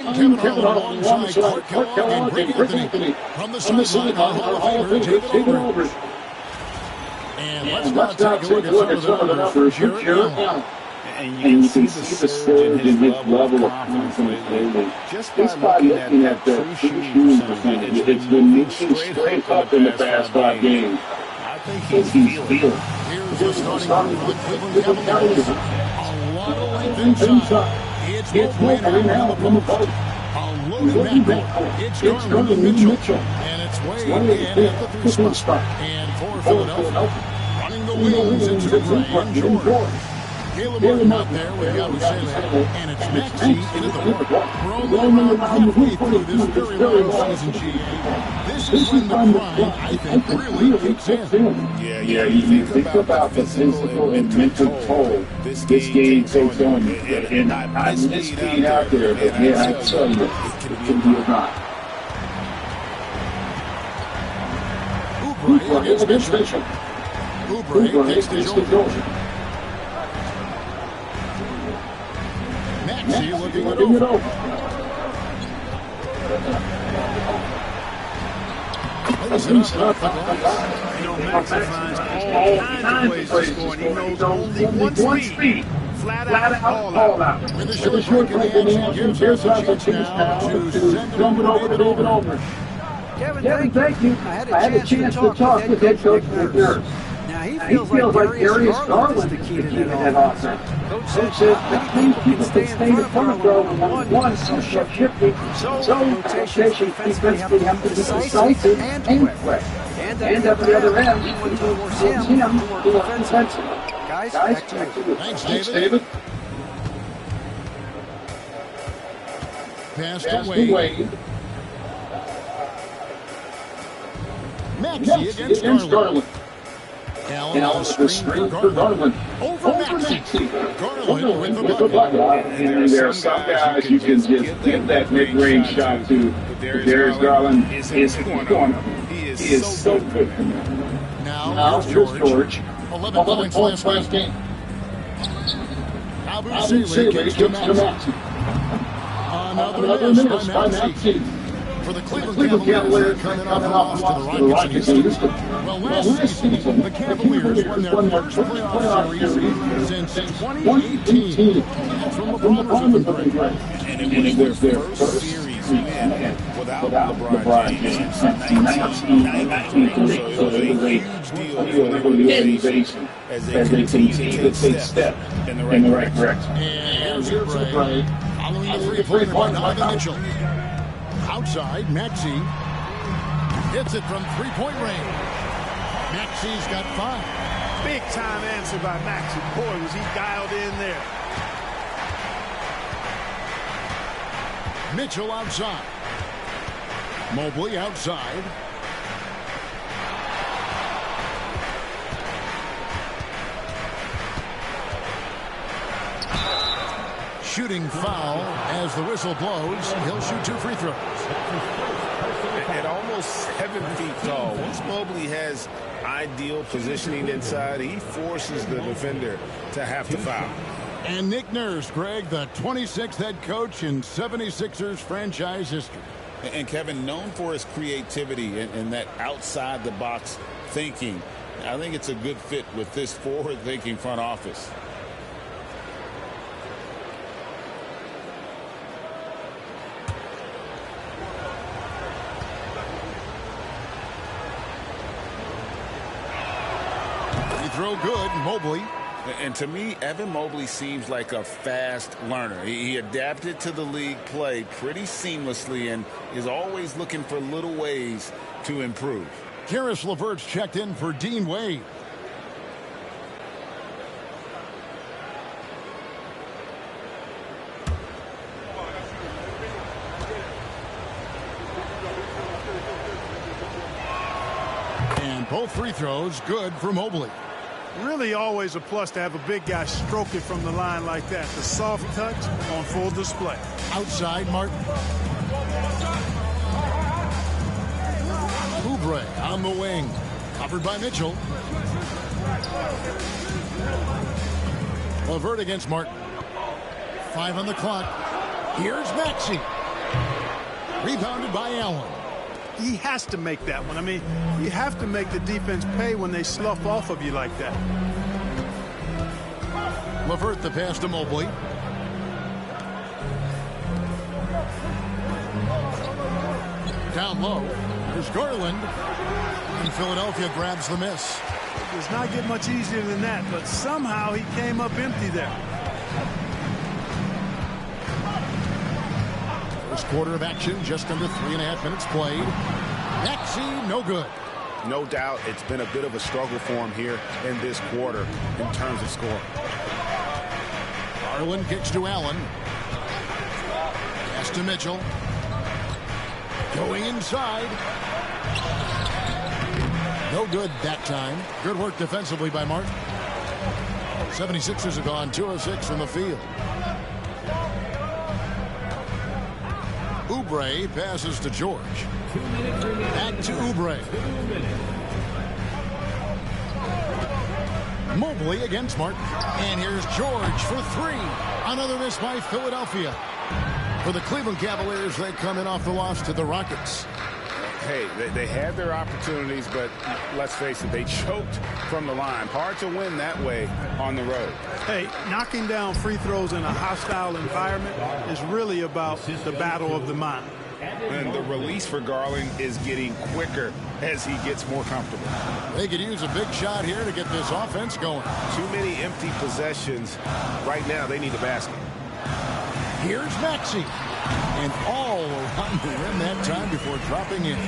Kevin Holland alongside Clark Kellogg and Greg Anthony. From the sideline, our Hall of Famer, David Albert. And let's now take a look at some of the numbers for Jared Allen. And you can see the surge in his level of confidence lately. Just by looking at the true shooting percentage, it's been moving straight up in the past 5 games. I think he's feeling it. Here's the starting for the Cleveland Cavaliers. A lot of length inside. It's Mobley now from the post. A loaded backcourt. It's Garland and Mitchell. And it's Wade in at the 3 spot. And for Philadelphia, running the wings, it's Oubre and George. Caleb Martin out there, we've got to say that. And it's Maxey into the court. We're only around halfway through this very long season, GA. This is when the grind, I think, really kicks in. Yeah, you think about the physical and mental toll this game takes on you. And I miss being out there, but yeah, I tell you, it can be a grind. Oubre against Mitchell. Oubre takes the shoulder. Maxey looking it over. Plays it up the glass. You know, Maxey finds all kinds of ways to score, and he knows only one speed. Flat out, all out. With the short break in the action, here's a chance now to send it over to David Albert. Kevin, thank you. I had a chance to talk with head coach McNair. Now, he feels like Darius Garland is the key to that offense. Coach says that many people can stay in front of Garland one, so shifty. So rotation defensively have to be decisive and quick. And at the other end, we want to force him to work defensively. Guys, back to you. Thanks, David. Pass to Wade. Maxey against Garland. Allen on the screen for Garland. Over Maxey. Garland with the bucket. And there are some guys you can just give that mid-range shot to. Darius Garland is corner. He is so good. Now here's George. 11 points last game. Abu Sele gets to Maxey. Another miss by Maxey. For the Cleveland Cavaliers, coming off the Rockets in Houston. Well, last season, the Cavaliers won their first playoff series since 2018. From LeBron was great. And it was their first series without LeBron James since 1993. So it was a huge deal for the organization as they continue to take steps in the right direction. And here's Oubre. Following the three-point line by Mitchell. Outside, Maxey hits it from three-point range. Maxey's got 5. Big time answer by Maxey. Boy, was he dialed in there. Mitchell outside. Mobley outside. Shooting foul as the whistle blows. He'll shoot 2 free throws. At almost 7 feet tall, once Mobley has ideal positioning inside, he forces the defender to have to foul. And Nick Nurse, Greg, the 26th head coach in 76ers franchise history. And Kevin, known for his creativity and that outside-the-box thinking, I think it's a good fit with this forward-thinking front office. Throw good, Mobley. And to me, Evan Mobley seems like a fast learner. He adapted to the league play pretty seamlessly and is always looking for little ways to improve. Karis LeVert's checked in for Dean Wade. And both free throws good for Mobley. Really always a plus to have a big guy stroke it from the line like that. The soft touch on full display. Outside, Martin. Oubre on the wing. Covered by Mitchell. LeVert against Martin. 5 on the clock. Here's Maxey. Rebounded by Allen. He has to make that one. I mean, you have to make the defense pay when they slough off of you like that. LeVert the pass to Mobley. Down low. There's Garland. And Philadelphia grabs the miss. It does not get much easier than that, but somehow he came up empty there. First quarter of action, just under 3.5 minutes played. Maxey, no good. No doubt it's been a bit of a struggle for him here in this quarter in terms of score. Garland kicks to Allen. Pass to Mitchell. Going inside. No good that time. Good work defensively by Martin. 76ers have gone 2 of 6 from the field. Oubre passes to George. Back to Oubre. Mobley against Martin. And here's George for 3. Another miss by Philadelphia. For the Cleveland Cavaliers, they come in off the loss to the Rockets. Hey, they had their opportunities, but let's face it, they choked from the line. Hard to win that way on the road. Hey, knocking down free throws in a hostile environment is really about the battle of the mind. And the release for Garland is getting quicker as he gets more comfortable. They could use a big shot here to get this offense going. Too many empty possessions. Right now, they need a basket. Here's Maxey. And all around the rim that time before dropping in.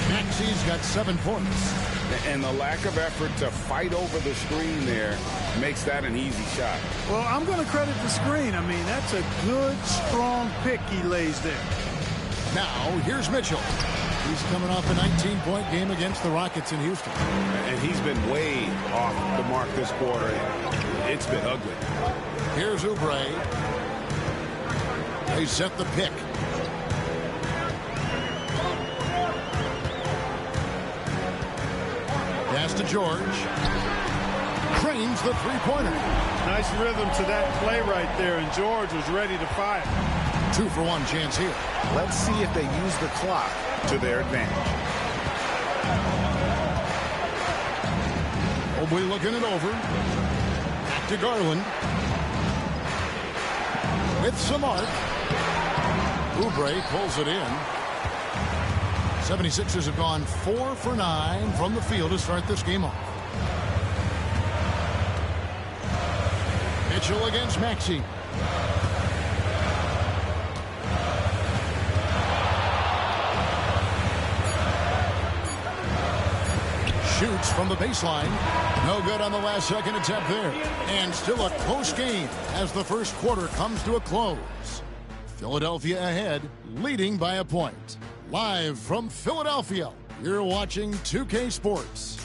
Maxey's got 7 points. And the lack of effort to fight over the screen there makes that an easy shot. Well, I'm going to credit the screen. I mean, that's a good, strong pick he lays there. Now, here's Mitchell. He's coming off a 19-point game against the Rockets in Houston. And he's been way off the mark this quarter. It's been ugly. Here's Oubre. They set the pick. Pass to George. Cranes the three-pointer. Nice rhythm to that play right there, and George was ready to fire. 2-for-1 chance here. Let's see if they use the clock to their advantage. Mobley looking it over. Back to Garland. With some arc. Oubre pulls it in. 76ers have gone 4 for 9 from the field to start this game off. Mitchell against Maxey. Shoots from the baseline. No good on the last second attempt there. And still a close game as the first quarter comes to a close. Philadelphia ahead, leading by a point. Live from Philadelphia, you're watching 2K Sports.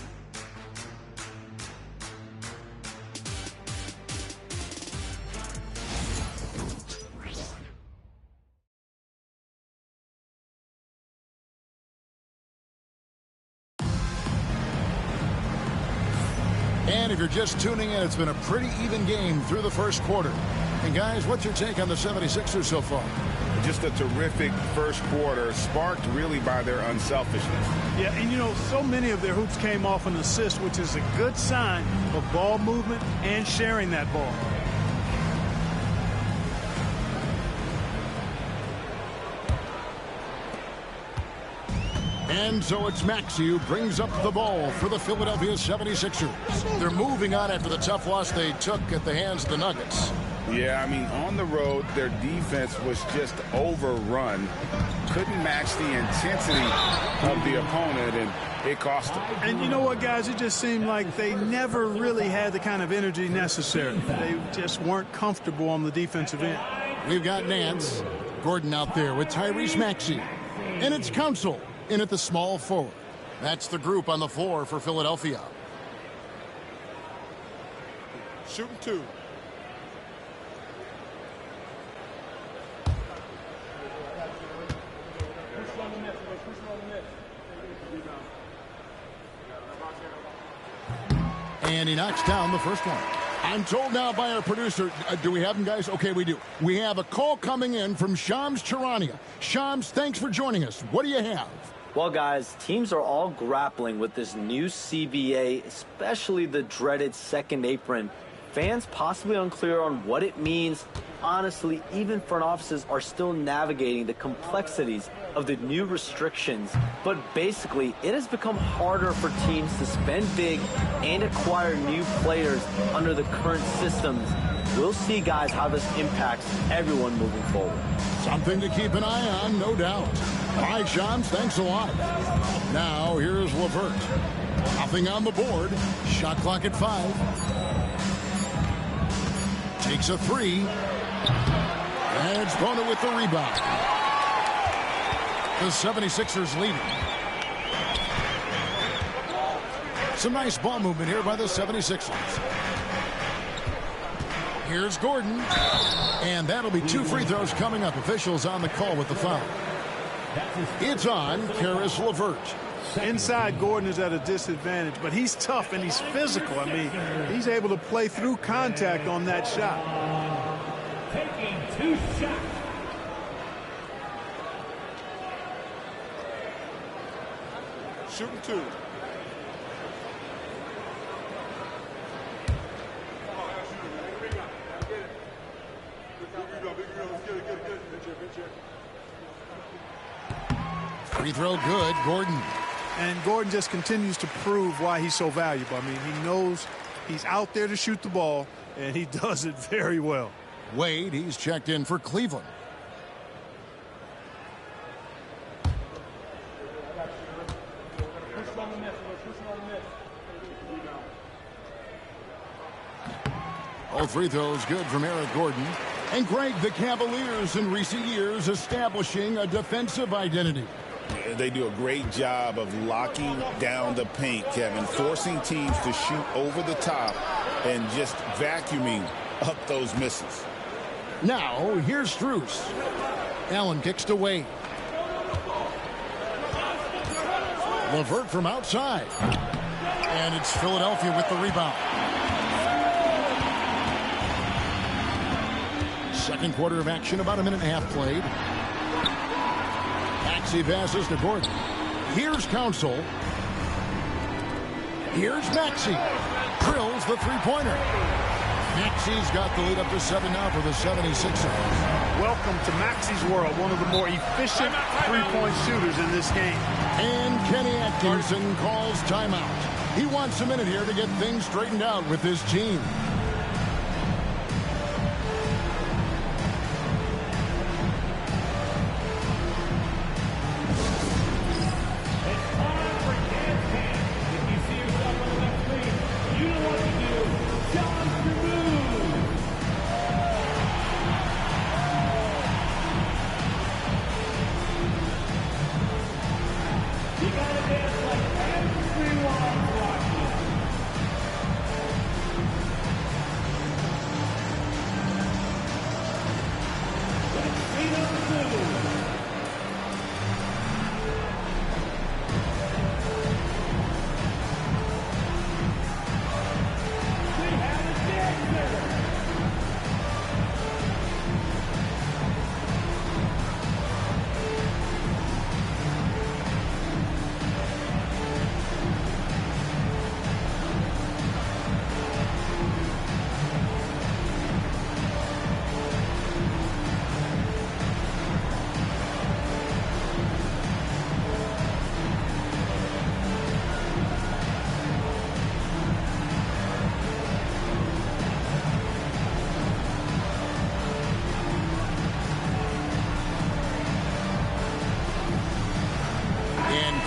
And if you're just tuning in, it's been a pretty even game through the first quarter. And guys, what's your take on the 76ers so far? Just a terrific first quarter, sparked really by their unselfishness. Yeah, and you know, so many of their hoops came off an assist, which is a good sign of ball movement and sharing that ball. And so it's Maxey who brings up the ball for the Philadelphia 76ers. They're moving on after the tough loss they took at the hands of the Nuggets. Yeah, I mean, on the road, their defense was just overrun. Couldn't match the intensity of the opponent, and it cost them. And you know what, guys? It just seemed like they never really had the kind of energy necessary. They just weren't comfortable on the defensive end. We've got Nance. Gordon out there with Tyrese Maxey. And it's Council in at the small forward. That's the group on the floor for Philadelphia. Shooting 2. And he knocks down the first one. I'm told now by our producer, do we have him, guys? Okay, we do. We have a call coming in from Shams Charania. Shams, thanks for joining us. What do you have? Well, guys, teams are all grappling with this new CBA, especially the dreaded second apron. Fans possibly unclear on what it means. Honestly, even front offices are still navigating the complexities of the new restrictions. But basically, it has become harder for teams to spend big and acquire new players under the current systems. We'll see, guys, how this impacts everyone moving forward. Something to keep an eye on, no doubt. All right, Shams, thanks a lot. Now, here's LeVert. Nothing on the board. Shot clock at 5. Takes a 3. And it's Bona with the rebound. The 76ers leading. Some nice ball movement here by the 76ers. Here's Gordon. And that'll be 2 free throws coming up. Officials on the call with the foul. It's on Caris LeVert. Inside, Gordon is at a disadvantage, but he's tough and he's physical. I mean, he's able to play through contact on that shot. Taking 2 shots. Shooting 2. Free throw good, Gordon. And Gordon just continues to prove why he's so valuable. I mean, he knows he's out there to shoot the ball, and he does it very well. Wade, he's checked in for Cleveland. All free throws good from Eric Gordon. And Greg, the Cavaliers in recent years establishing a defensive identity. They do a great job of locking down the paint, Kevin, forcing teams to shoot over the top and just vacuuming up those misses. Now, here's Strus. Allen kicks to Wade. LeVert from outside. And it's Philadelphia with the rebound. Second quarter of action, about a minute and a half played. Maxey passes to Gordon. Here's Council. Here's Maxey. Drills the three-pointer. Maxey's got the lead up to 7 now for the 76ers. Welcome to Maxey's world, one of the more efficient three-point shooters in this game. And Kenny Atkinson calls timeout. He wants a minute here to get things straightened out with his team.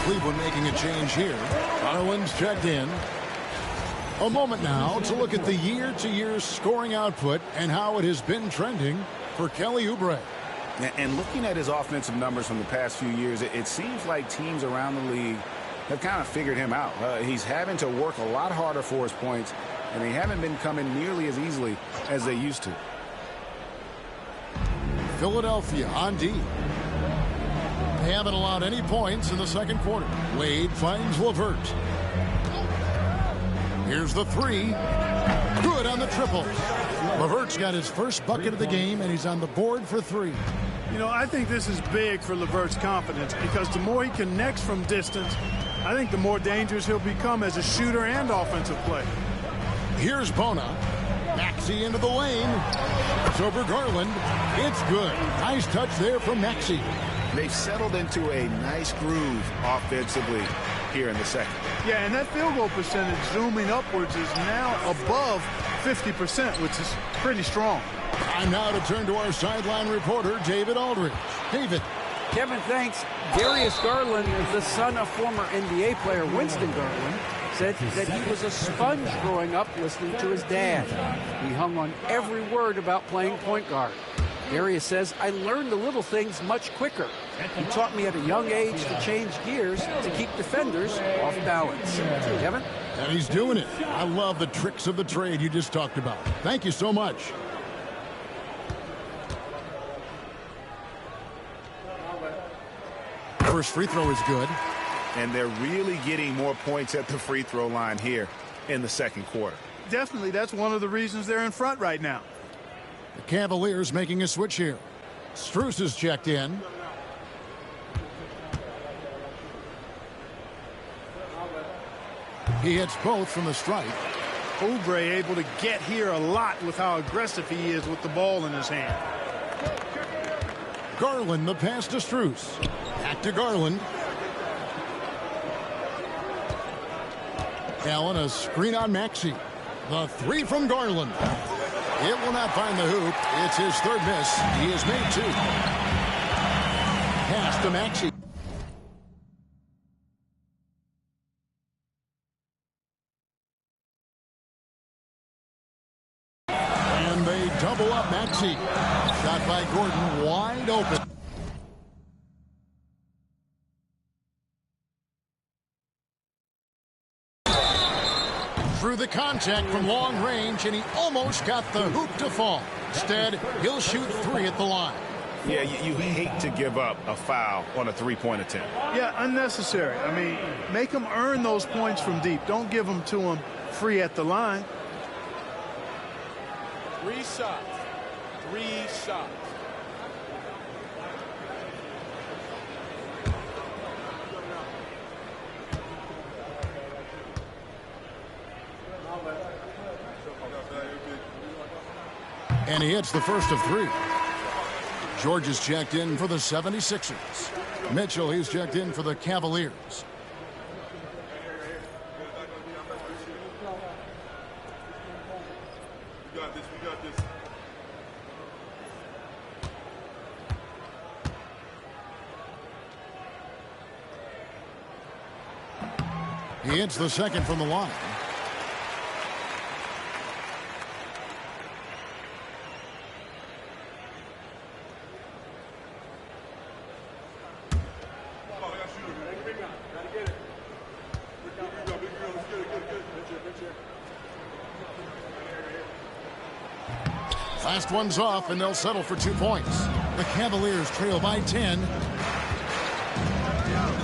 Cleveland making a change here. Garland's checked in. A moment now to look at the year-to-year scoring output and how it has been trending for Kelly Oubre. And looking at his offensive numbers from the past few years, it seems like teams around the league have kind of figured him out. He's having to work a lot harder for his points, and they haven't been coming nearly as easily as they used to. Philadelphia on D. They haven't allowed any points in the second quarter. Wade finds LeVert. Here's the three. Good on the triple. LeVert's got his first bucket of the game, and he's on the board for 3. You know, I think this is big for LeVert's confidence because the more he connects from distance, I think the more dangerous he'll become as a shooter and offensive player. Here's Bona. Maxey into the lane. It's over Garland. It's good. Nice touch there from Maxey. They've settled into a nice groove offensively here in the second. Yeah, and that field goal percentage zooming upwards is now above 50%, which is pretty strong. Time now to turn to our sideline reporter, David Aldridge. David. Kevin, thanks. Darius Garland, the son of former NBA player Winston Garland, said that he was a sponge growing up listening to his dad. He hung on every word about playing point guard. Darius says, I learned the little things much quicker. He taught me at a young age to change gears to keep defenders off balance. Kevin? And he's doing it. I love the tricks of the trade you just talked about. Thank you so much. First free throw is good. And they're really getting more points at the free throw line here in the second quarter. Definitely, that's one of the reasons they're in front right now. The Cavaliers making a switch here. Strus is checked in. He hits both from the stripe. Oubre able to get here a lot with how aggressive he is with the ball in his hand. Garland, the pass to Strus. Back to Garland. Allen, a screen on Maxey. The 3 from Garland. It will not find the hoop. It's his third miss. He has made 2. Pass to Maxey. And they double up Maxey. Shot by Gordon, wide open. Through the contact from long range, and he almost got the hoop to fall. Instead, he'll shoot 3 at the line. Yeah, you hate to give up a foul on a three-point attempt. Yeah, unnecessary. I mean, make them earn those points from deep. Don't give them to them free at the line. 3 shots. 3 shots. And he hits the first of 3. George is checked in for the 76ers. Mitchell, he's checked in for the Cavaliers. We got this. He hits the second from the line. Last one's off, and they'll settle for 2 points. The Cavaliers trail by 10.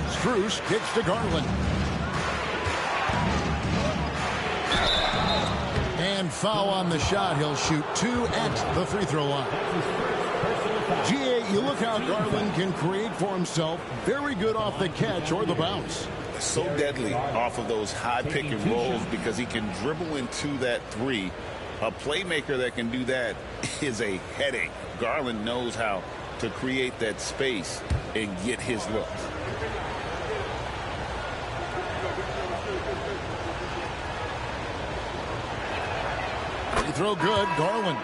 Strus kicks to Garland. And foul on the shot. He'll shoot 2 at the free throw line. GA, you look how Garland can create for himself. Very good off the catch or the bounce. So deadly off of those high pick and rolls because he can dribble into that 3. A playmaker that can do that is a headache. Garland knows how to create that space and get his looks. Free throw good, Garland.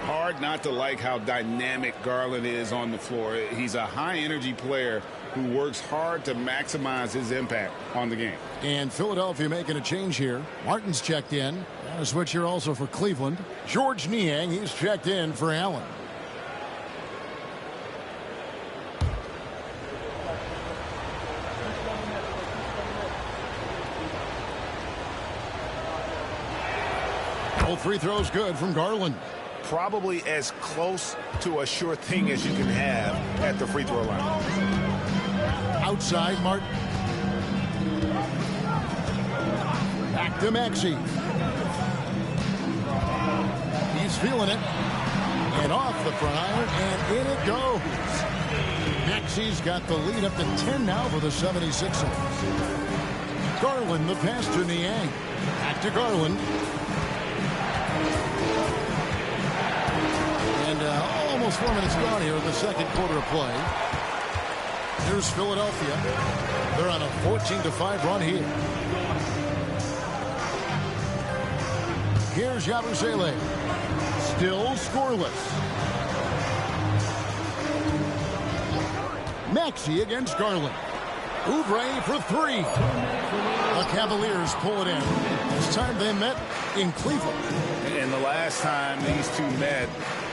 Hard not to like how dynamic Garland is on the floor. He's a high-energy player who works hard to maximize his impact on the game. And Philadelphia making a change here. Martin's checked in. And a switch here also for Cleveland. George Niang, he's checked in for Allen. Both free throws good from Garland. Probably as close to a sure thing as you can have at the free throw line. Outside, Martin. Back to Maxey. He's feeling it. And off the front iron, and in it goes. Maxey's got the lead up to 10 now for the 76ers. Garland, the pass to Niang. Back to Garland. And almost 4 minutes gone here in the second quarter of play. Here's Philadelphia. They're on a 14-5 run here. Here's Yabusele. Still scoreless. Maxey against Garland. Oubre for three. The Cavaliers pull it in. This time they met in Cleveland. And the last time these two met,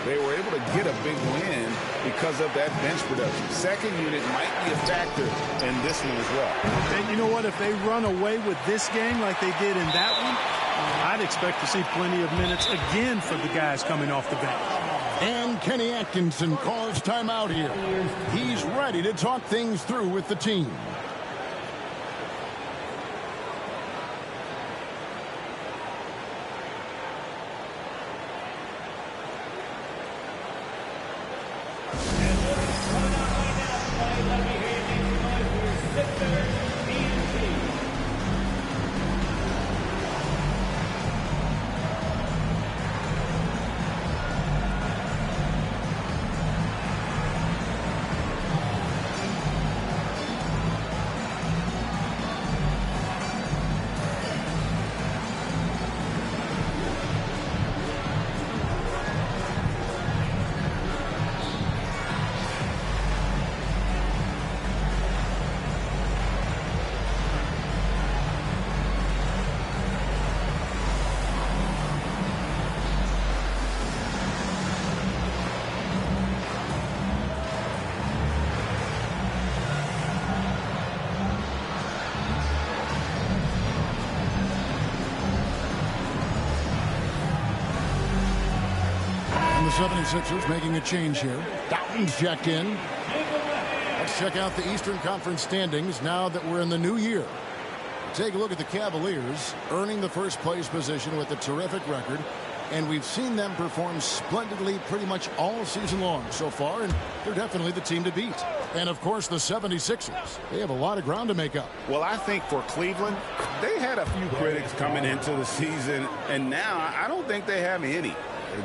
they were able to get a big win because of that bench production. Second unit might be a factor in this one as well. And you know what? If they run away with this game like they did in that one, I'd expect to see plenty of minutes again for the guys coming off the bench. And Kenny Atkinson calls timeout here. He's ready to talk things through with the team. The 76ers making a change here. Doughton's checked in. Let's check out the Eastern Conference standings now that we're in the new year. Take a look at the Cavaliers, earning the first place position with a terrific record. And we've seen them perform splendidly pretty much all season long so far, and they're definitely the team to beat. And, of course, the 76ers. They have a lot of ground to make up. Well, I think for Cleveland, they had a few critics coming into the season, and now I don't think they have any.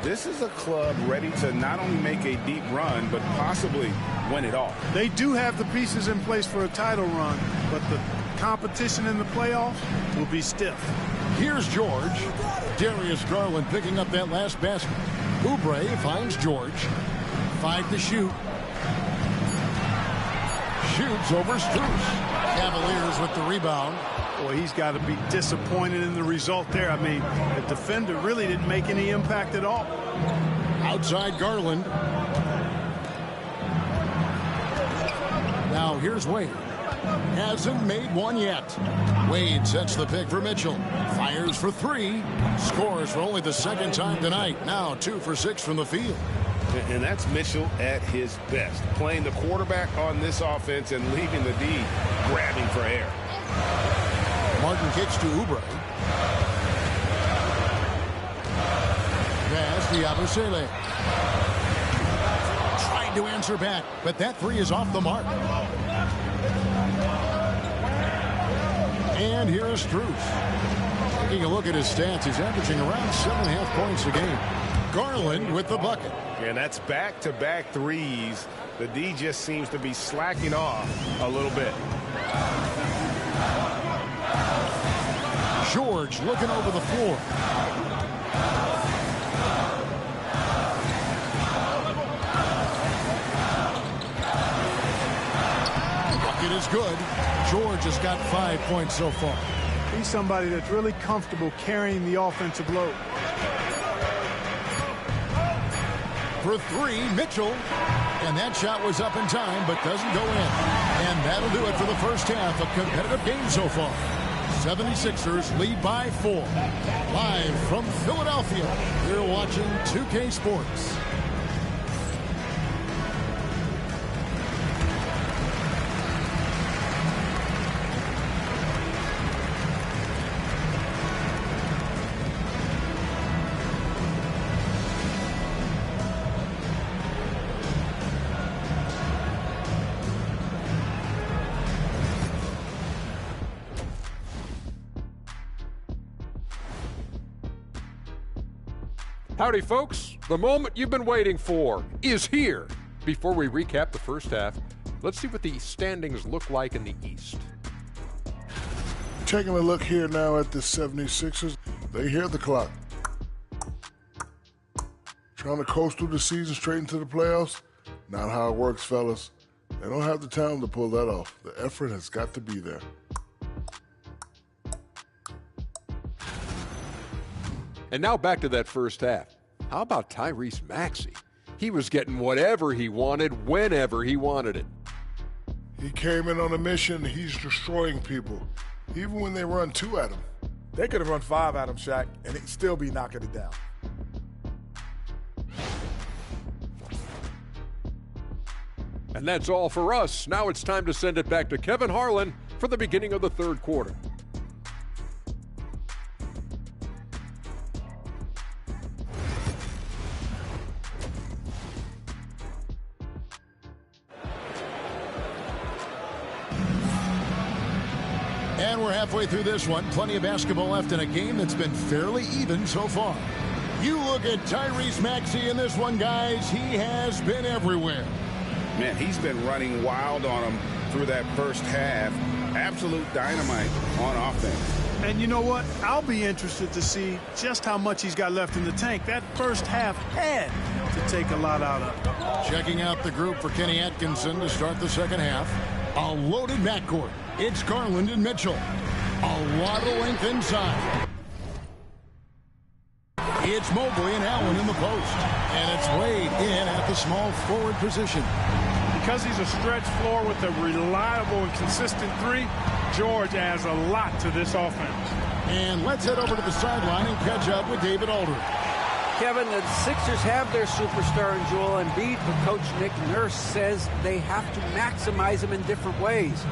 This is a club ready to not only make a deep run, but possibly win it all. They do have the pieces in place for a title run, but the competition in the playoffs will be stiff. Here's George. Darius Garland picking up that last basket. Oubre finds George. 5 to shoot. Shoots over Strus. Cavaliers with the rebound. Boy, he's got to be disappointed in the result there. I mean, the defender really didn't make any impact at all. Outside Garland. Now here's Wade. Hasn't made one yet. Wade sets the pick for Mitchell. Fires for three. Scores for only the second time tonight. Now 2 for 6 from the field. And that's Mitchell at his best. Playing the quarterback on this offense and leaving the D grabbing for air. Martin kicks to Oubre. Pass to Yabusele. Tried to answer back, but that three is off the mark. And here is Strus. Taking a look at his stats, he's averaging around 7.5 points a game. Garland with the bucket. And that's back-to-back threes. The D just seems to be slacking off a little bit. George looking over the floor. Bucket is good. George has got 5 points so far. He's somebody that's really comfortable carrying the offensive load. For three, Mitchell. And that shot was up in time, but doesn't go in. And that'll do it for the first half. A competitive game so far. 76ers lead by 4. Live from Philadelphia, you're watching 2K Sports. Howdy, folks. The moment you've been waiting for is here. Before we recap the first half, let's see what the standings look like in the East. Taking a look here now at the 76ers. They hear the clock. Trying to coast through the season straight into the playoffs? Not how it works, fellas. They don't have the talent to pull that off. The effort has got to be there. And now back to that first half. How about Tyrese Maxey? He was getting whatever he wanted, whenever he wanted it. He came in on a mission. He's destroying people, even when they run 2 at him. They could have run 5 at him, Shaq, and he'd still be knocking it down. And that's all for us. Now it's time to send it back to Kevin Harlan for the beginning of the third quarter. And we're halfway through this one. Plenty of basketball left in a game that's been fairly even so far. You look at Tyrese Maxey in this one, guys. He has been everywhere. Man, he's been running wild on him through that first half. Absolute dynamite on offense. And you know what? I'll be interested to see just how much he's got left in the tank. That first half had to take a lot out of him. Checking out the group for Kenny Atkinson to start the second half. A loaded backcourt. It's Garland and Mitchell. A lot of length inside. It's Mobley and Allen in the post. And it's Wade in at the small forward position. Because he's a stretch floor with a reliable and consistent 3, George adds a lot to this offense. And let's head over to the sideline and catch up with David Aldridge. Kevin, the Sixers have their superstar in Joel Embiid, but Coach Nick Nurse says they have to maximize him in different ways.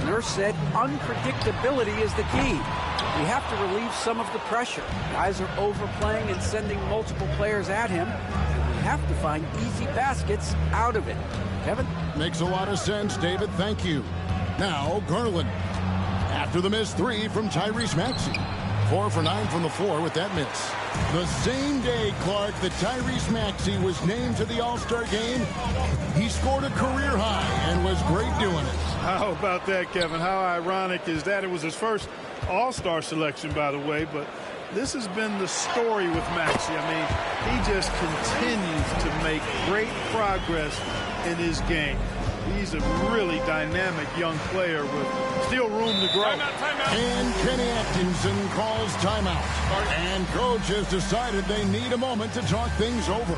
Nurse said unpredictability is the key. We have to relieve some of the pressure. Guys are overplaying and sending multiple players at him. And we have to find easy baskets out of it. Kevin? Makes a lot of sense, David. Thank you. Now, Garland. After the missed 3 from Tyrese Maxey. 4 for 9 from the floor with that miss. The same day, Clark, that Tyrese Maxey was named to the All-Star game, he scored a career high and was great doing it. How about that, Kevin? How ironic is that? It was his first All-Star selection, by the way, but this has been the story with Maxey. I mean, he just continues to make great progress in his game. He's a really dynamic young player with still room to grow. And Kenny Atkinson calls timeout. And coach has decided they need a moment to talk things over.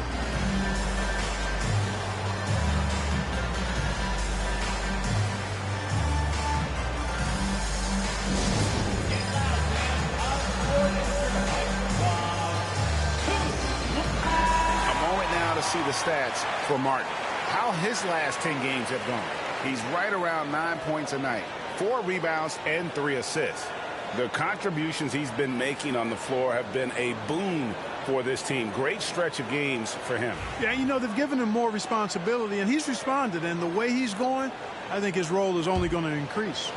A moment now to see the stats for Martin. How his last 10 games have gone. He's right around 9 points a night, 4 rebounds, and 3 assists. The contributions he's been making on the floor have been a boon for this team. Great stretch of games for him. Yeah, you know, they've given him more responsibility, and he's responded. And the way he's going, I think his role is only going to increase.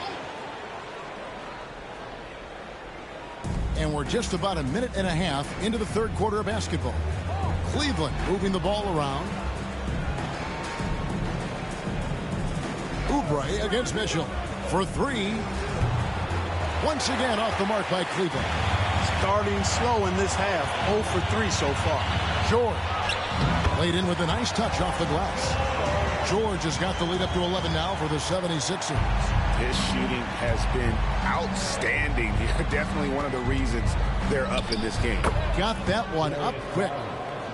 And we're just about a minute and a half into the third quarter of basketball. Cleveland moving the ball around. Oubre against Mitchell for 3. Once again off the mark by Cleveland. Starting slow in this half, 0 for 3 so far. George laid in with a nice touch off the glass. George has got the lead up to 11 now for the 76ers. His shooting has been outstanding. Definitely one of the reasons they're up in this game. Got that one up quick.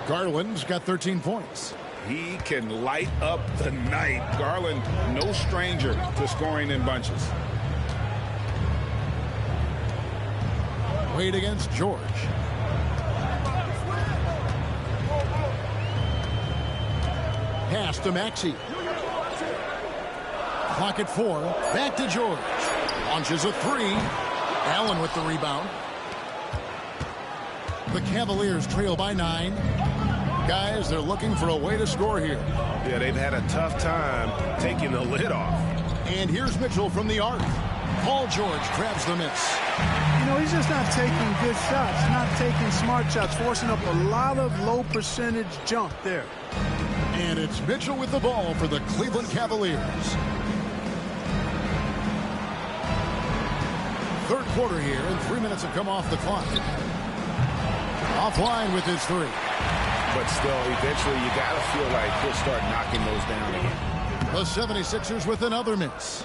Garland's got 13 points. He can light up the night. Garland, no stranger to scoring in bunches. Wade against George. Pass to Maxey. Clock at 4. Back to George. Launches a 3. Allen with the rebound. The Cavaliers trail by 9. Guys, they're looking for a way to score here. Yeah, they've had a tough time taking the lid off. And here's Mitchell from the arc. Paul George grabs the miss. You know, he's just not taking good shots, not taking smart shots, forcing up a lot of low percentage jump there. And it's Mitchell with the ball for the Cleveland Cavaliers. Third quarter here, and 3 minutes have come off the clock. Offline with his three. But still, eventually, you got to feel like he'll start knocking those down again. The 76ers with another miss.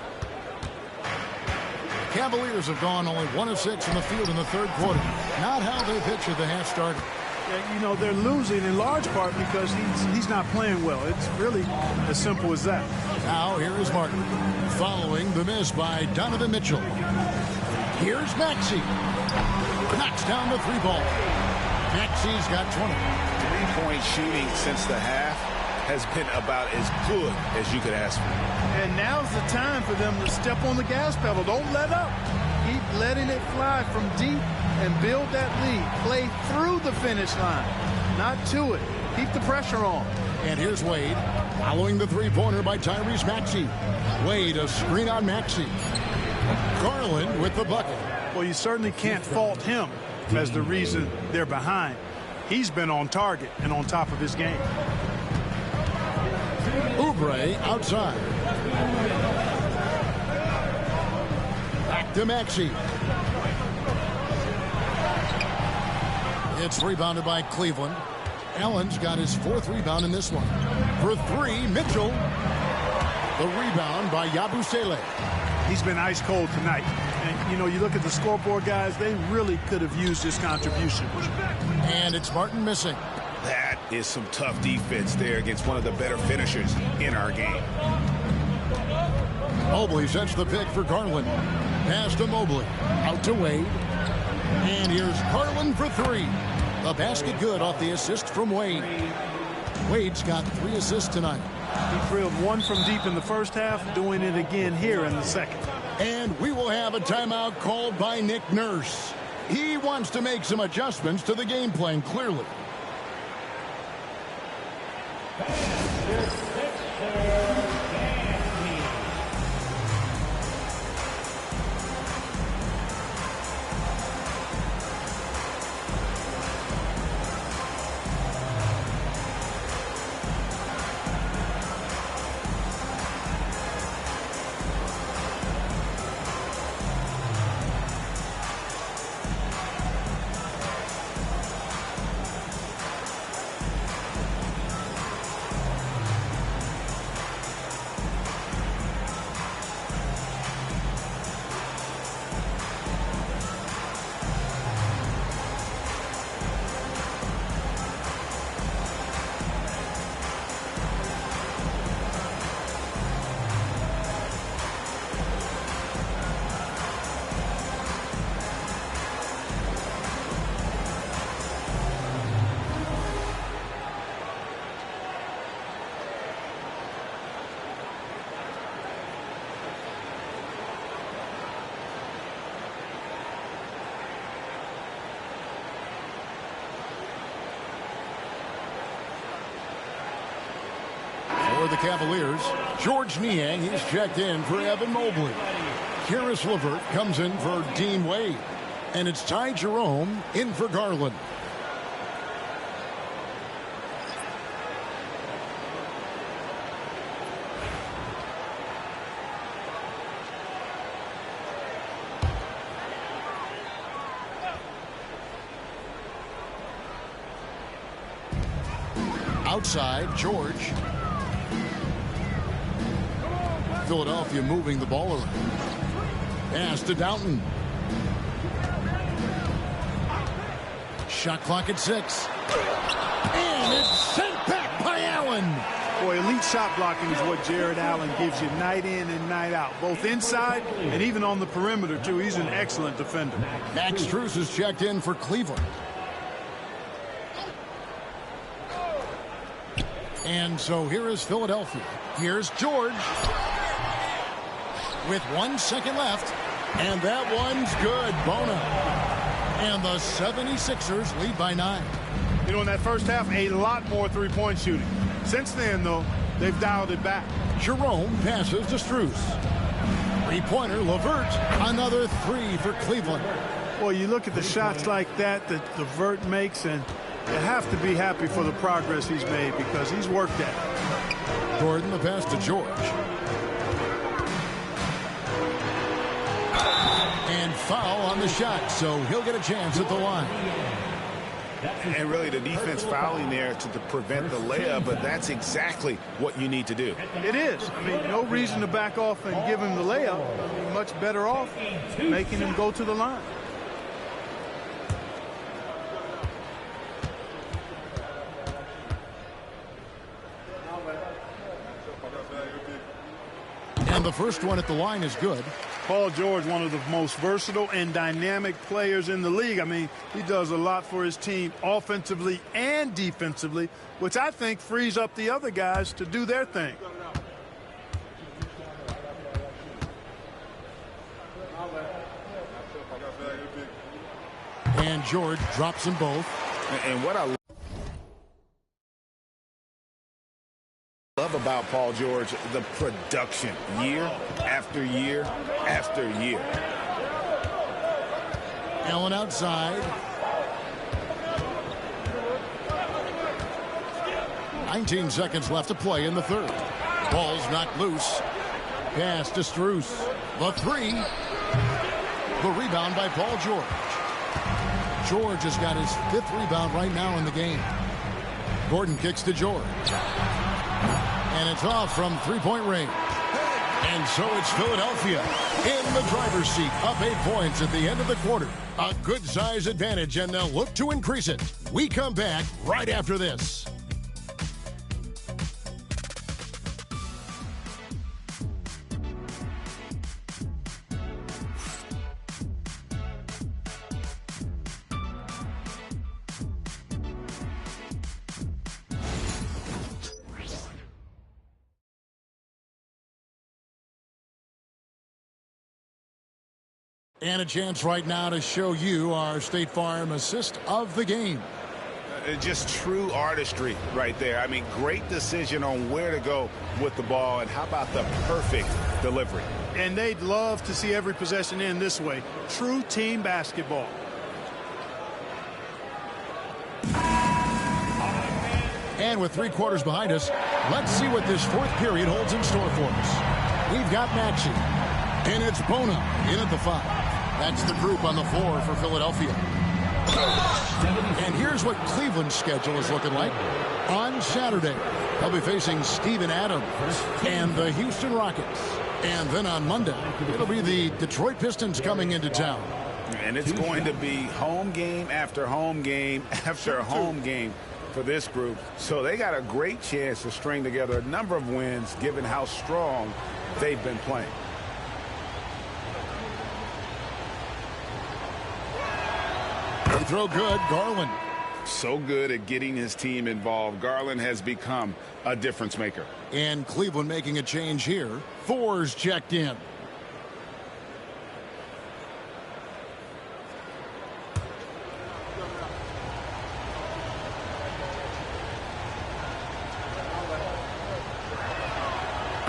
Cavaliers have gone only 1 of 6 in the field in the third quarter. Not how they pictured the half started. Yeah, you know, they're losing in large part because he's not playing well. It's really as simple as that. Now, here is Martin, following the miss by Donovan Mitchell. Here's Maxey. Knocks down the three ball. Maxey's got 20. Three-point shooting since the half has been about as good as you could ask for. And now's the time for them to step on the gas pedal. Don't let up. Keep letting it fly from deep and build that lead. Play through the finish line, not to it. Keep the pressure on. And here's Wade, following the three-pointer by Tyrese Maxey. Wade, a screen on Maxey. Garland with the bucket. Well, you certainly can't fault him as the reason they're behind. He's been on target and on top of his game. Oubre outside. Back to Maxey. It's rebounded by Cleveland. Allen's got his 4th rebound in this one. For 3, Mitchell. The rebound by Yabusele. He's been ice cold tonight. And, you know, you look at the scoreboard, guys, they really could have used his contribution. And it's Martin missing. That is some tough defense there against one of the better finishers in our game. Mobley sets the pick for Garland. Pass to Mobley. Out to Wade. And here's Garland for 3. The basket good off the assist from Wade. Wade's got 3 assists tonight. He drilled 1 from deep in the first half, doing it again here in the second. And we will have a timeout called by Nick Nurse. He wants to make some adjustments to the game plan, clearly. For the Cavaliers, George Niang is checked in for Evan Mobley. Karis LeVert comes in for Dean Wade. And it's Ty Jerome in for Garland. Outside, George. Philadelphia moving the ball around. Pass to Downton. Shot clock at 6. And it's sent back by Allen. Boy, elite shot blocking is what Jared Allen gives you night in and night out, both inside and even on the perimeter, too. He's an excellent defender. Max Strus is checked in for Cleveland. And so here is Philadelphia. Here's George. With 1 second left. And that one's good. Bona. And the 76ers lead by 9. You know, in that first half, a lot more three-point shooting. Since then, though, they've dialed it back. Jerome passes to Strus. Three-pointer, LeVert. Another three for Cleveland. Well, you look at the shots like that LeVert makes, and you have to be happy for the progress he's made because he's worked at it. Gordon, the pass to George. And foul on the shot, so he'll get a chance at the line. And really the defense fouling there to prevent the layup, but that's exactly what you need to do. It is. I mean, no reason to back off and give him the layup. I mean, much better off making him go to the line. And the first one at the line is good. Paul George, one of the most versatile and dynamic players in the league. I mean, he does a lot for his team offensively and defensively, which I think frees up the other guys to do their thing. And George drops them both. And what I love about Paul George, the production year after year after year. Allen outside. 19 seconds left to play in the third. Ball's knocked loose. Pass to Strus. The three. The rebound by Paul George. George has got his 5th rebound right now in the game. Gordon kicks to George. And it's off from three-point range. And so it's Philadelphia in the driver's seat, up 8 points at the end of the quarter. A good size advantage, and they'll look to increase it. We come back right after this. And a chance right now to show you our State Farm assist of the game. Just true artistry right there. I mean, great decision on where to go with the ball, and how about the perfect delivery. And they'd love to see every possession end this way. True team basketball. And with 3 quarters behind us, let's see what this 4th period holds in store for us. We've got Maxey, and it's Bona in at the 5. That's the group on the floor for Philadelphia. And here's what Cleveland's schedule is looking like. On Saturday, they'll be facing Steven Adams and the Houston Rockets. And then on Monday, it'll be the Detroit Pistons coming into town. And it's going to be home game after home game after home game for this group. So they got a great chance to string together a number of wins given how strong they've been playing. They throw good. Garland. So good at getting his team involved. Garland has become a difference maker. And Cleveland making a change here. Thor's checked in.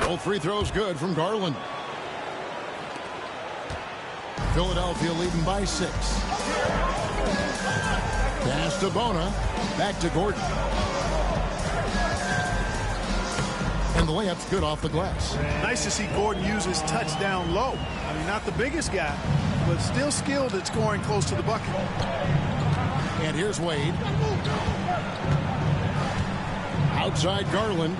Both free throws good from Garland. Philadelphia leading by 6. Pass to Bona. Back to Gordon. And the layup's good off the glass. Nice to see Gordon use his touch down low. I mean, not the biggest guy, but still skilled at scoring close to the bucket. And here's Wade. Outside Garland.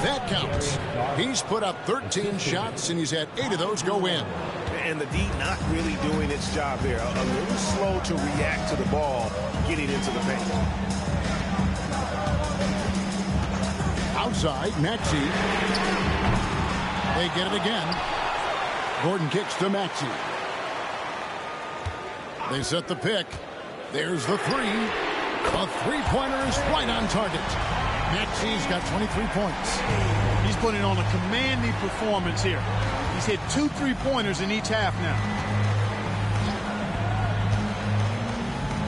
That counts. He's put up 13 shots, and he's had 8 of those go in. And the D not really doing its job there. A little slow to react to the ball getting into the paint. Outside, Maxey. They get it again. Gordon kicks to Maxey. They set the pick. There's the 3. A three-pointer is right on target. Maxey's got 23 points. He's putting on a commanding performance here. He's hit 2 3-pointers in each half now.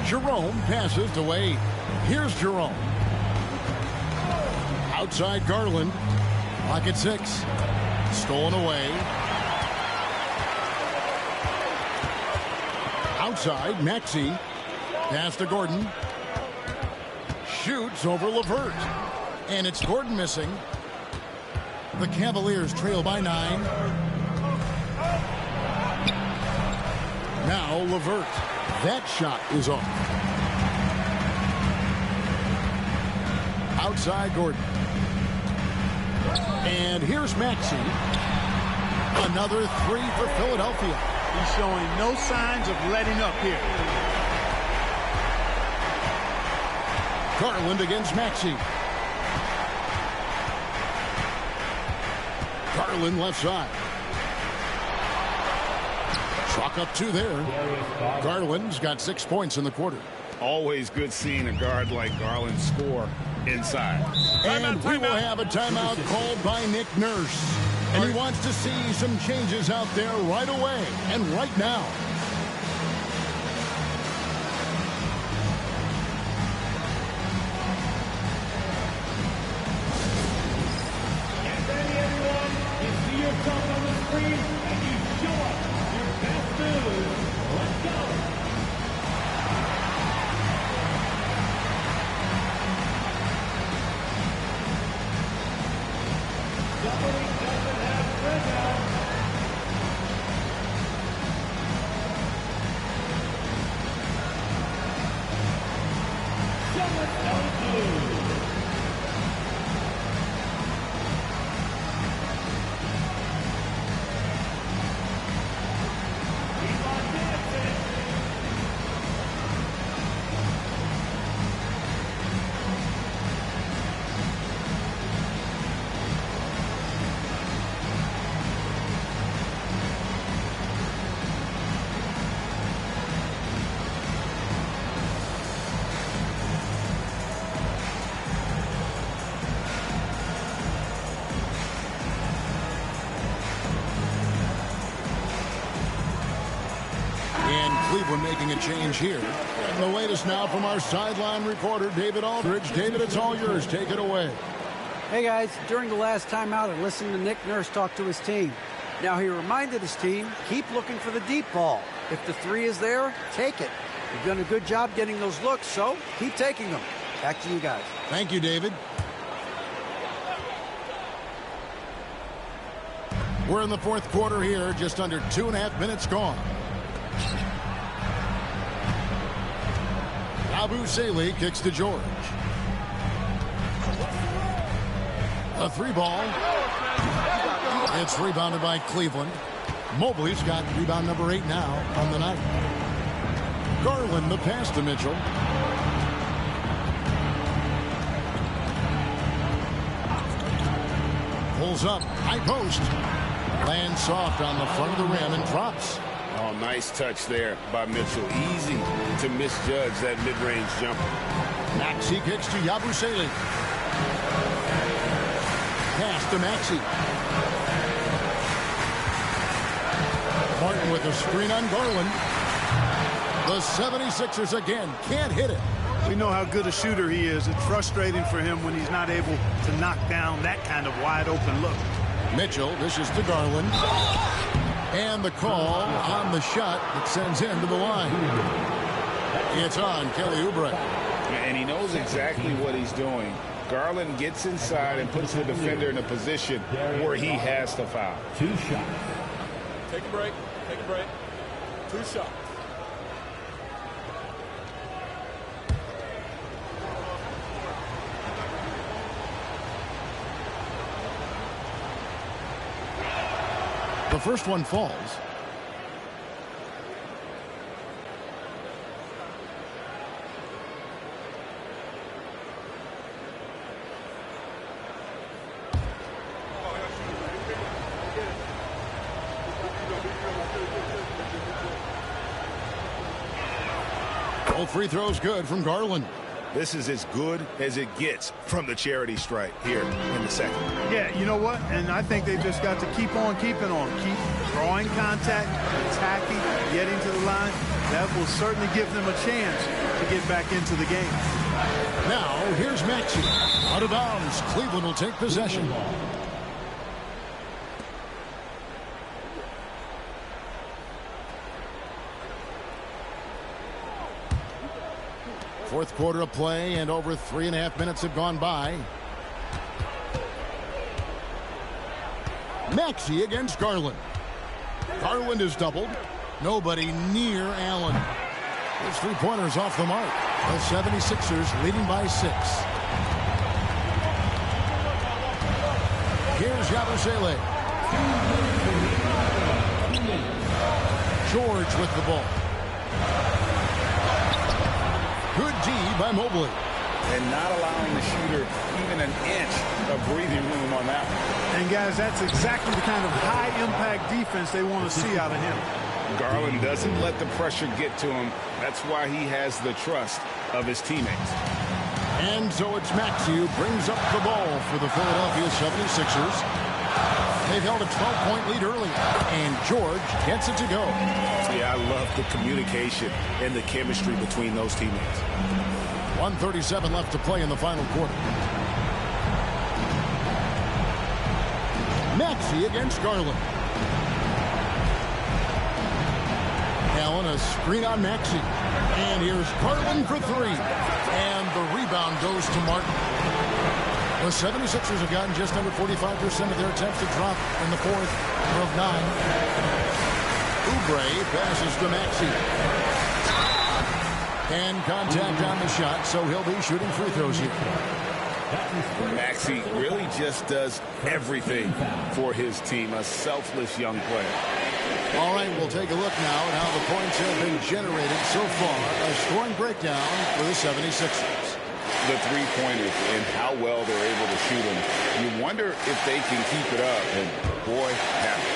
Jerome passes to Wade. Here's Jerome. Outside Garland. Clock at 6. Stolen away. Outside, Maxey. Pass to Gordon. Shoots over LeVert. And it's Gordon missing. The Cavaliers trail by 9. Now LeVert. That shot is off. Outside Gordon. And here's Maxey. Another 3 for Philadelphia. He's showing no signs of letting up here. Garland against Maxey. Garland left side. Chalk up 2 there. Garland's got 6 points in the quarter. Always good seeing a guard like Garland score inside. And we will have a timeout called by Nick Nurse. And he wants to see some changes out there right away and right now. Get ready, everyone. You see yourself on the screen, and you show us your best moves. Let's go. Somebody doesn't have rhythm. Someone else moves. Keep on dancing. And Cleveland making a change here. And the latest now from our sideline reporter, David Aldridge. David, it's all yours. Take it away. Hey guys, during the last timeout, I listened to Nick Nurse talk to his team. Now he reminded his team, keep looking for the deep ball. If the 3 is there, take it. You've done a good job getting those looks, so keep taking them. Back to you guys. Thank you, David. We're in the 4th quarter here, just under 2.5 minutes gone. Abu Saleh kicks to George. A 3 ball. It's rebounded by Cleveland. Mobley's got rebound number 8 now on the night. Garland the pass to Mitchell. Pulls up, high post. Lands soft on the front of the rim and drops. Oh, nice touch there by Mitchell. Easy to misjudge that mid-range jumper. Maxey kicks to Yabusele. Pass to Maxey. Martin with a screen on Garland. The 76ers again can't hit it. We know how good a shooter he is. It's frustrating for him when he's not able to knock down that kind of wide open look. Mitchell dishes to Garland. And the call on the shot that sends him to the line. It's on Kelly Oubre. And he knows exactly what he's doing. Garland gets inside and puts the defender in a position where he has to foul. 2 shots. Take a break. Take a break. 2 shots. The first one falls. Both free throws good from Garland. This is as good as it gets from the charity stripe here in the second. Yeah, you know what? And I think they've just got to keep on keeping on. Keep drawing contact, attacking, getting to the line. That will certainly give them a chance to get back into the game. Now, here's Maxey. Out of bounds. Cleveland will take possession. Fourth quarter of play, and over 3.5 minutes have gone by. Maxey against Garland. Garland is doubled. Nobody near Allen. His three-pointers off the mark. The 76ers leading by 6. Here's Yabusele. George with the ball. Good D by Mobley. And not allowing the shooter even an inch of breathing room on that one. And, guys, that's exactly the kind of high-impact defense they want to see out of him. Garland doesn't let the pressure get to him. That's why he has the trust of his teammates. And so it's Maxey who brings up the ball for the Philadelphia 76ers. They've held a 12-point lead early, and George gets it to go. Yeah, I love the communication and the chemistry between those teammates. 1:37 left to play in the final quarter. Maxey against Garland. Allen, a screen on Maxey. And here's Garland for 3. And the rebound goes to Martin. The 76ers have gotten just under 45% of their attempts to drop in the fourth of 9. Oubre passes to Maxey. And contact on the shot, so he'll be shooting free throws here. Maxey really just does everything for his team. A selfless young player. All right, we'll take a look now at how the points have been generated so far. A scoring breakdown for the 76ers. The three-pointers and how well they're able to shoot them. You wonder if they can keep it up, and boy, have they.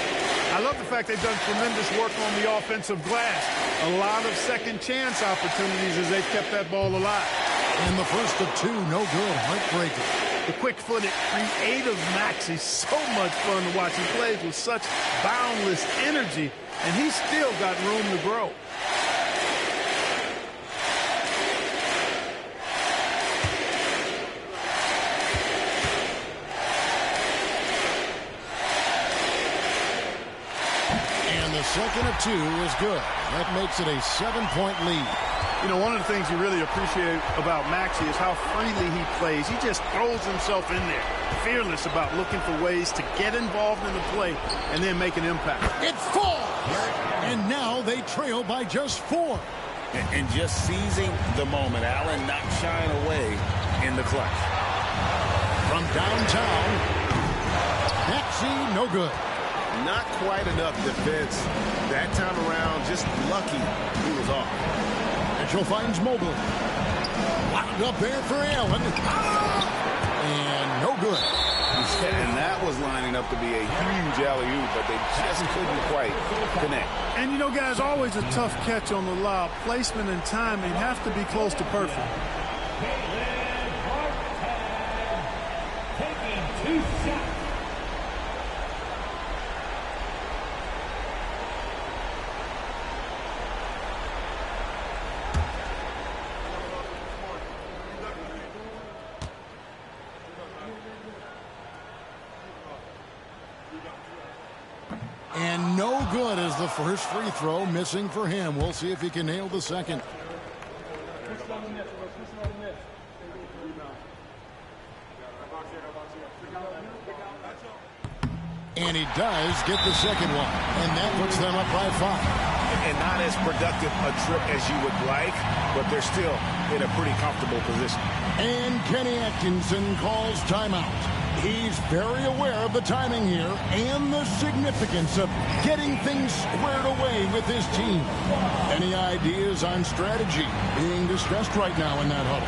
I love the fact they've done tremendous work on the offensive glass. A lot of second chance opportunities as they've kept that ball alive. And the first of 2, no good, heartbreaking. The quick-footed, creative Maxey, so much fun to watch. He plays with such boundless energy, and he's still got room to grow. Second of 2 is good. That makes it a 7-point lead. You know, one of the things you really appreciate about Maxey is how freely he plays. He just throws himself in there, fearless about looking for ways to get involved in the play and then make an impact. It falls! And now they trail by just 4. And just seizing the moment. Allen not shying away in the clutch. From downtown, Maxey, no good. Not quite enough defense that time around. Just lucky he was off. Mitchell finds Mobley. Wound up there for Allen. And no good. And that was lining up to be a huge alley-oop, but they just couldn't quite connect. And, you know, guys, always a tough catch on the lob. Placement and timing have to be close to perfect. Taking 2 shots. And no good as the first free throw missing for him. We'll see if he can nail the second. And he does get the second one. And that puts them up by 5. And not as productive a trip as you would like, but they're still in a pretty comfortable position. And Kenny Atkinson calls timeout. He's very aware of the timing here and the significance of getting things squared away with his team. Any ideas on strategy being discussed right now in that huddle?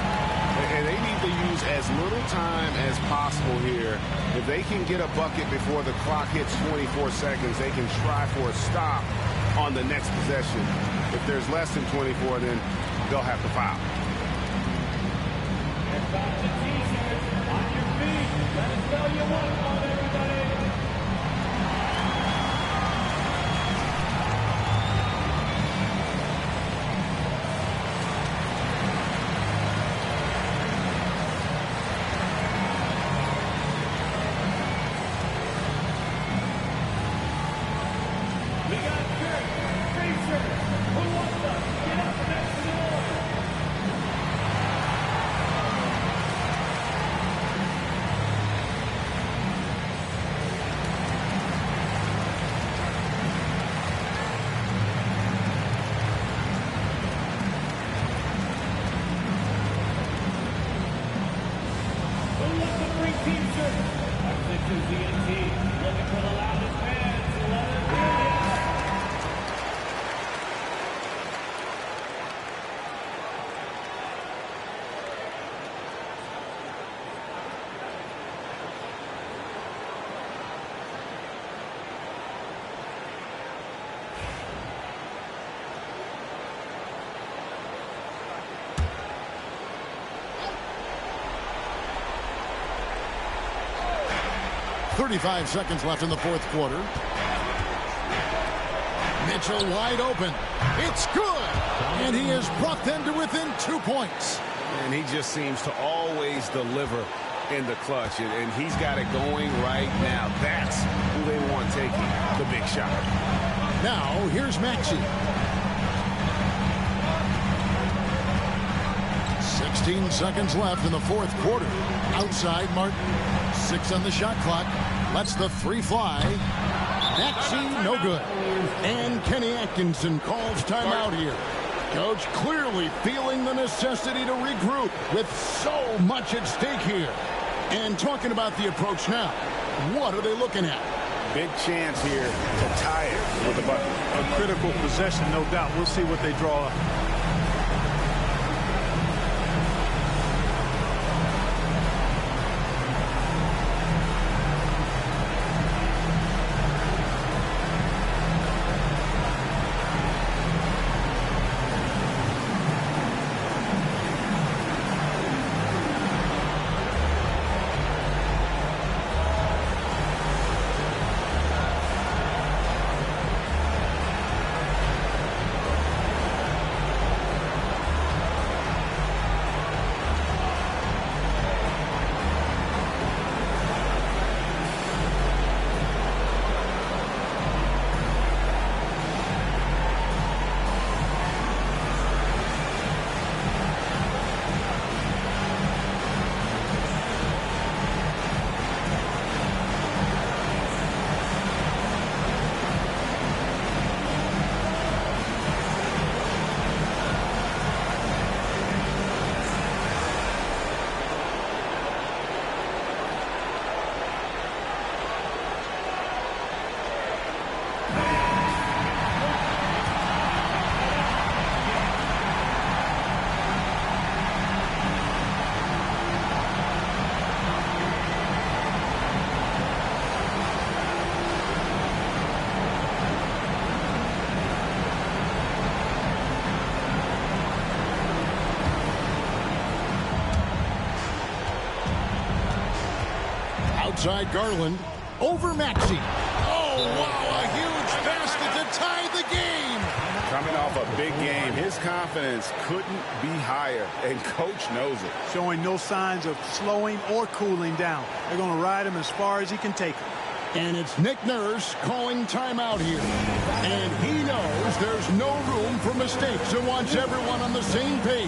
And they need to use as little time as possible here. If they can get a bucket before the clock hits 24 seconds, they can try for a stop on the next possession. If there's less than 24, then they'll have to foul. Let us know you want one, everybody. We got shirts, free shirts. Who wants them? Get up next to the order. 35 seconds left in the fourth quarter. Mitchell wide open. It's good. And he has brought them to within 2 points. And he just seems to always deliver in the clutch. And he's got it going right now. That's who they want taking the big shot. Now, here's Maxey. 16 seconds left in the fourth quarter. Outside Martin. 6 on the shot clock. Lets the 3 fly. Maxey, no good. And Kenny Atkinson calls timeout here. Coach clearly feeling the necessity to regroup with so much at stake here. And talking about the approach now, what are they looking at? Big chance here to tie it with the bucket. A critical possession, no doubt. We'll see what they draw up. Outside Garland, over Maxey. Oh, wow, a huge basket to tie the game. Coming off a big game, his confidence couldn't be higher, and Coach knows it. Showing no signs of slowing or cooling down. They're going to ride him as far as he can take him. And it's Nick Nurse calling timeout here. And he knows there's no room for mistakes and wants everyone on the same page.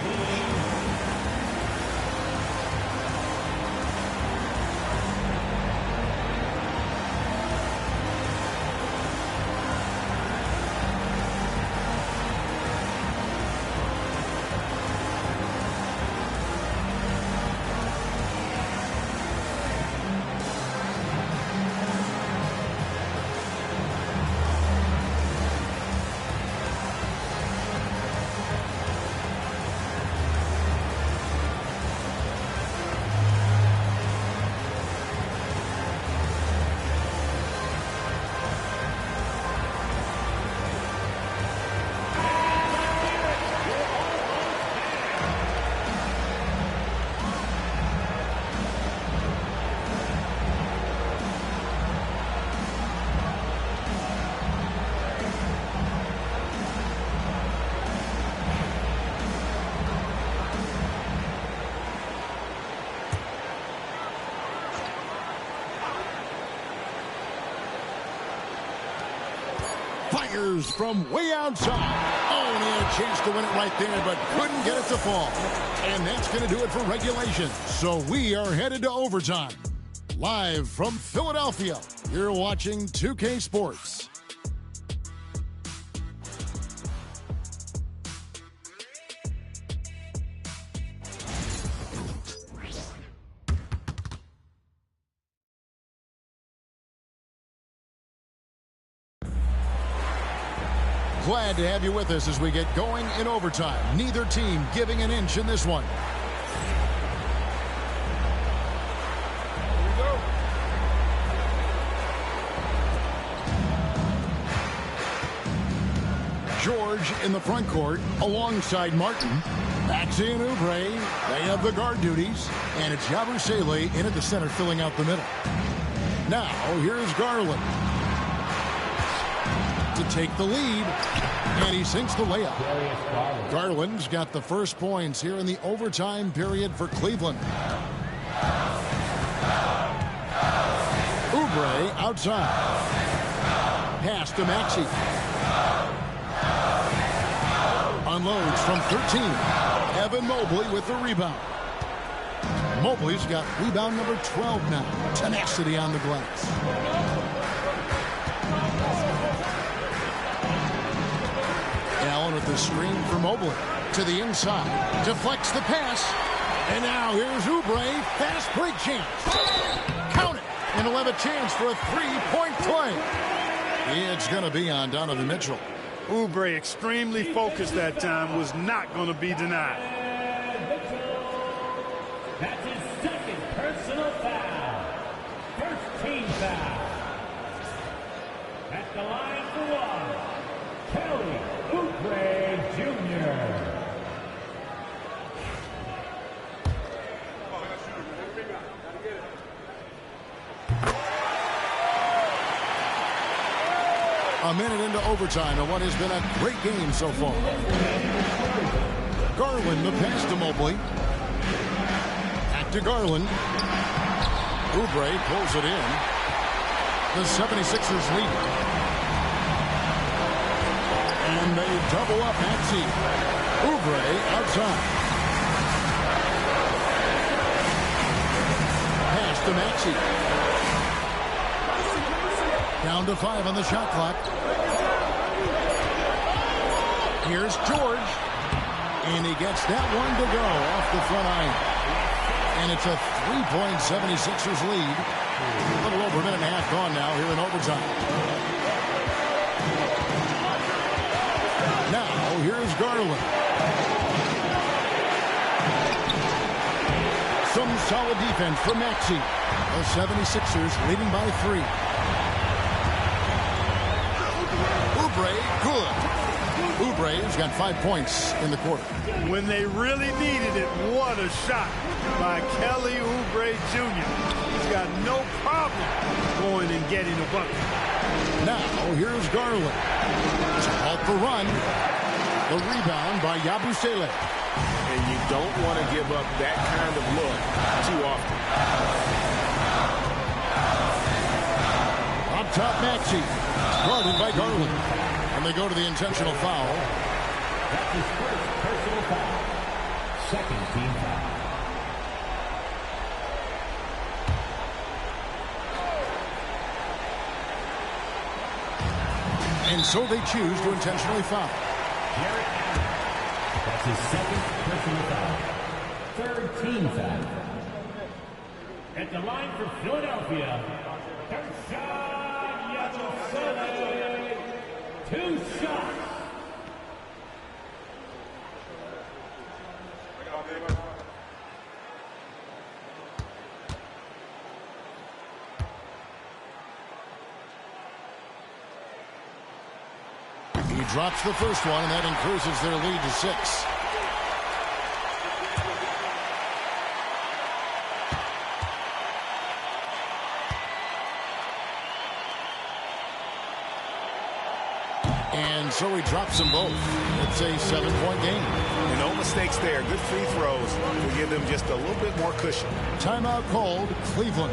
Fires from way outside. Oh, and he had a chance to win it right there, but couldn't get it to fall. And that's going to do it for regulation. So we are headed to overtime. Live from Philadelphia, you're watching 2K Sports. Glad to have you with us as we get going in overtime. Neither team giving an inch in this one. George in the front court alongside Martin. Maxey and Oubre, they have the guard duties. And it's Yabusele in at the center filling out the middle. Now, here's Garland to take the lead, and he sinks the layup. Garland's got the first points here in the overtime period for Cleveland. Oubre outside. Pass to Maxey. Unloads from 13. Evan Mobley with the rebound. Mobley's got rebound number 12 now. Tenacity on the glass. Allen with the screen for Mobley. To the inside. Deflects the pass. And now here's Oubre. Fast break chance. Count it. And he'll have a chance for a three-point play. It's going to be on Donovan Mitchell. Oubre extremely focused that time. Was not going to be denied. That's his second personal foul. First team foul. At the line for one, Kelly Oubre Jr. A minute into overtime and what has been a great game so far. Garland, the pass to Mobley. Back to Garland. Oubre pulls it in. The 76ers lead. And they double up Maxey. Oubre outside. Pass to Maxey. Down to 5 on the shot clock. Here's George. And he gets that one to go off the front iron. And it's a 3-point 76ers lead. A little over a minute and a half gone now here in overtime. Now, here's Garland. Some solid defense for Maxey. The 76ers leading by 3. Oubre, good. Oubre's got 5 points in the quarter. When they really needed it, what a shot by Kelly Oubre Jr. He's got no problem going and getting a bucket. Now, here's Garland. It's a halt for run. The rebound by Yabusele. And you don't want to give up that kind of look too often. Up top, Maxey. Guarded by Garland. And they go to the intentional foul. That's his first personal foul. Second team foul. And so they choose to intentionally foul. Jarrett Allen. That's his second personal foul. Third team foul. At the line for Philadelphia, Yabusele. 2 shots. He drops the first one, and that increases their lead to 6. And so he drops them both. It's a 7-point game. And no mistakes there. Good free throws to give them just a little bit more cushion. Timeout called, Cleveland.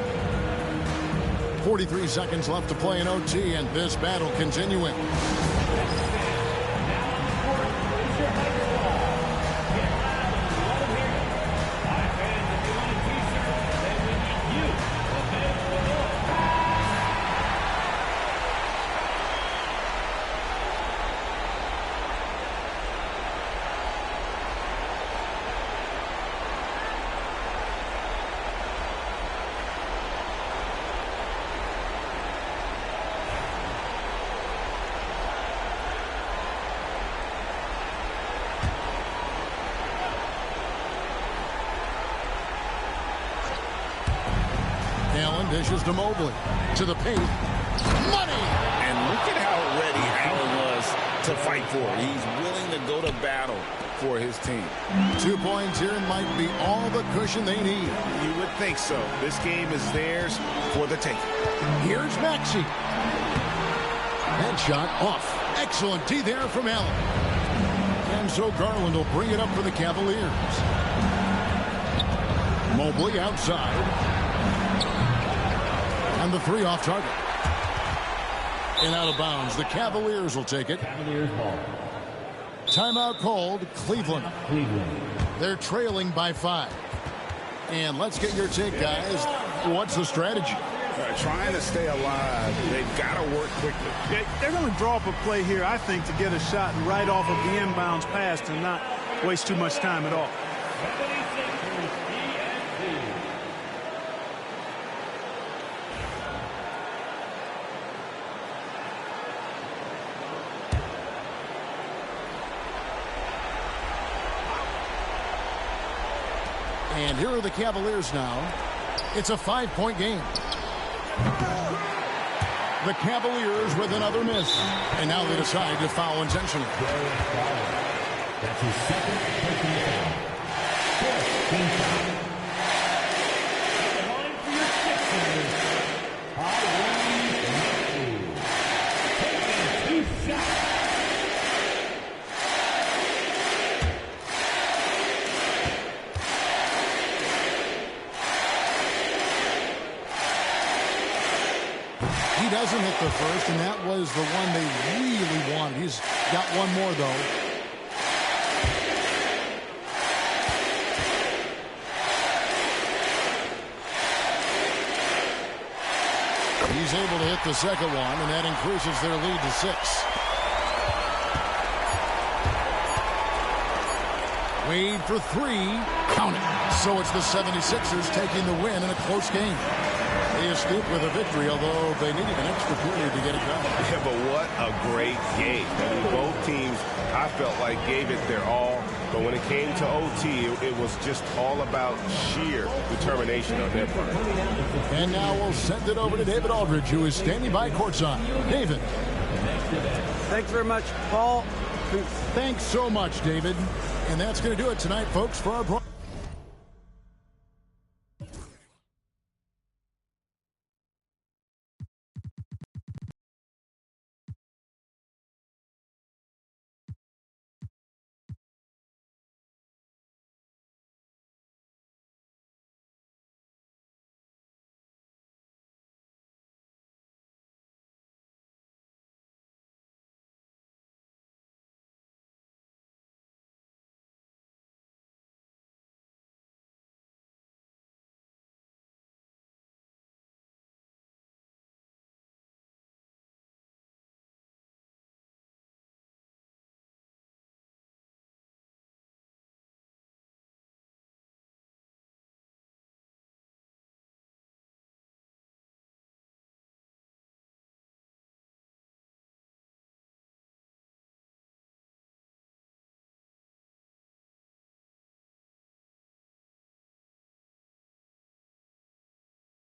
43 seconds left to play in OT, and this battle continuing. Allen dishes to Mobley. To the paint. Money! And look at how ready Allen was to to fight for. He's willing to go to battle for his team. 2 points here might be all the cushion they need. You would think so. This game is theirs for the taking. Here's Maxey. Headshot off. Excellent D there from Allen. And so Garland will bring it up for the Cavaliers. Mobley outside. And the three off target. And out of bounds. The Cavaliers will take it. Cavaliers ball. Timeout called. Cleveland. They're trailing by 5. And let's get your take, guys. What's the strategy? Trying to stay alive. They've got to work quickly. They're going to draw up a play here, I think, to get a shot right off of the inbounds pass and not waste too much time at all. And here are the Cavaliers now. It's a 5-point game. The Cavaliers with another miss. And now they decide to foul intentionally. That's his second personal foul. Fourth team foul. The line for your Sixers. Taking 2 shots. He doesn't hit the first, and that was the one they really wanted. He's got one more, though. He's able to hit the second one, and that increases their lead to 6. Wade for 3. Count it. So it's the 76ers taking the win in a close game. They escaped with a victory, although they needed an extra period to get it done. Yeah, but what a great game. I mean, both teams, I felt like, gave it their all. But when it came to OT, it was just all about sheer determination on their part. And now we'll send it over to David Aldridge, who is standing by courtside. David. Thanks very much, Paul. Thanks so much, David. And that's going to do it tonight, folks, for our broadcast.